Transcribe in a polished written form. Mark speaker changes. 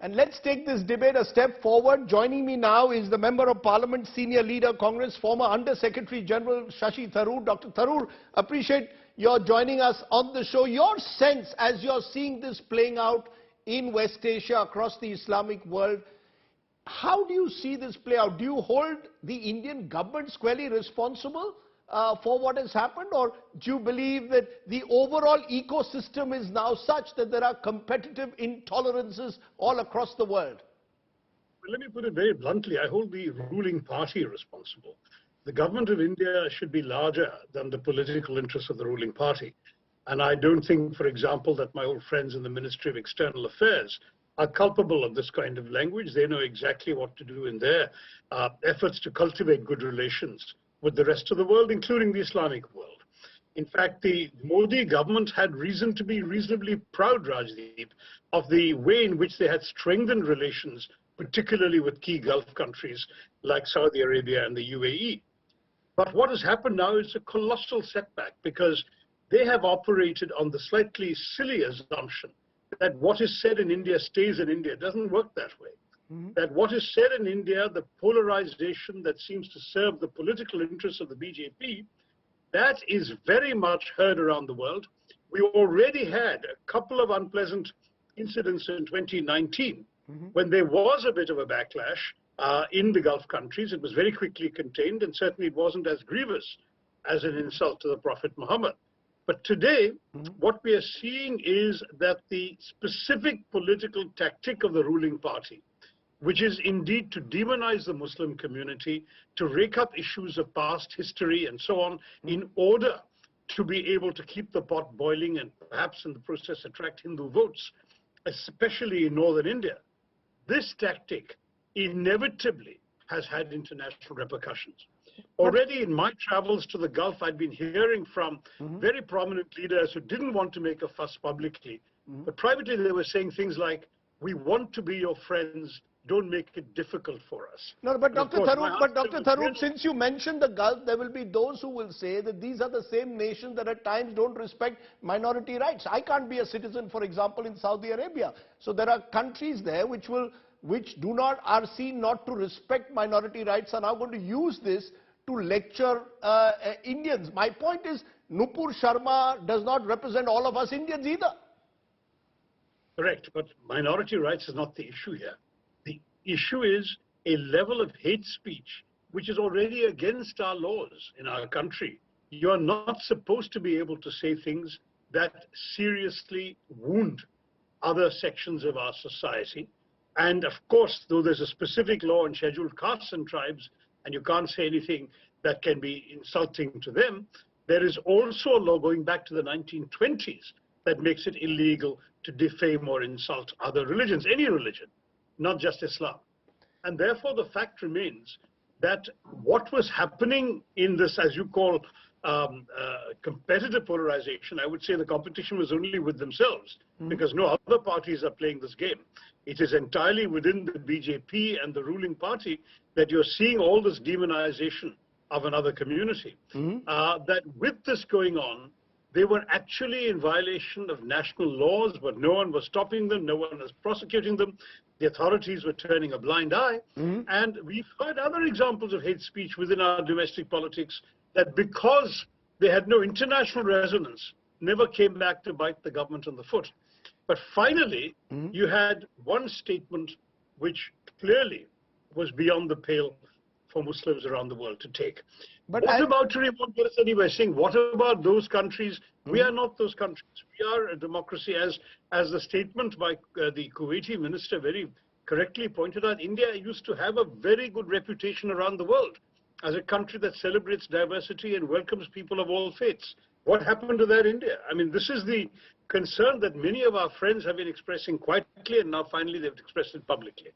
Speaker 1: And let's take this debate a step forward. Joining me now is the Member of Parliament, Senior Leader, Congress, former Under Secretary General Shashi Tharoor. Dr. Tharoor, appreciate your joining us on the show. Your sense as you're seeing this playing out in West Asia, across the Islamic world, how do you see this play out? Do you hold the Indian government squarely responsible for what has happened, or do you believe that the overall ecosystem is now such that there are competitive intolerances all across the world?
Speaker 2: Well, let me put it very bluntly. I hold the ruling party responsible. The government of India should be larger than the political interests of the ruling party. And I don't think, for example, that my old friends in the Ministry of External Affairs are culpable of this kind of language. They know exactly what to do in their efforts to cultivate good relations with the rest of the world, including the Islamic world. In fact, the Modi government had reason to be reasonably proud, Rajdeep, of the way in which they had strengthened relations, particularly with key Gulf countries like Saudi Arabia and the UAE. But what has happened now is a colossal setback, because they have operated on the slightly silly assumption that what is said in India stays in India. It doesn't work that way. That what is said in India, the polarization that seems to serve the political interests of the BJP, that is very much heard around the world. We already had a couple of unpleasant incidents in 2019 when there was a bit of a backlash in the Gulf countries. It was very quickly contained, and certainly it wasn't as grievous as an insult to the Prophet Muhammad. But today, what we are seeing is that the specific political tactic of the ruling party, which is indeed to demonize the Muslim community, to rake up issues of past history and so on, in order to be able to keep the pot boiling and perhaps in the process attract Hindu votes, especially in northern India. This tactic inevitably has had international repercussions. Already in my travels to the Gulf, I'd been hearing from very prominent leaders who didn't want to make a fuss publicly, but privately they were saying things like, "We want to be your friends, don't make it difficult for us."
Speaker 1: No, but Dr. Tharoor, since you mentioned the Gulf, there will be those who will say that these are the same nations that at times don't respect minority rights. I can't be a citizen, for example, in Saudi Arabia. So there are countries there which are seen not to respect minority rights, are now going to use this to lecture Indians. My point is, Nupur Sharma does not represent all of us Indians either.
Speaker 2: Correct, but minority rights is not the issue here. The issue is a level of hate speech which is already against our laws in our country. You are not supposed to be able to say things that seriously wound other sections of our society. And of course, though there's a specific law on scheduled castes and tribes, and you can't say anything that can be insulting to them, there is also a law going back to the 1920s that makes it illegal to defame or insult other religions, any religion, not just Islam. And therefore, the fact remains that what was happening in this, as you call, competitive polarization, I would say the competition was only with themselves, because no other parties are playing this game. It is entirely within the BJP and the ruling party that you're seeing all this demonization of another community. That with this going on, they were actually in violation of national laws, but no one was stopping them, no one was prosecuting them. The authorities were turning a blind eye. And we've heard other examples of hate speech within our domestic politics that, because they had no international resonance, never came back to bite the government on the foot. But finally, you had one statement which clearly was beyond the pale for Muslims around the world to take. But what about anyway, saying, what about those countries? We are not those countries. We are a democracy, as the statement by the Kuwaiti minister very correctly pointed out. India used to have a very good reputation around the world as a country that celebrates diversity and welcomes people of all faiths. What happened to that India? I mean, this is the concern that many of our friends have been expressing quietly, and now finally they've expressed it publicly.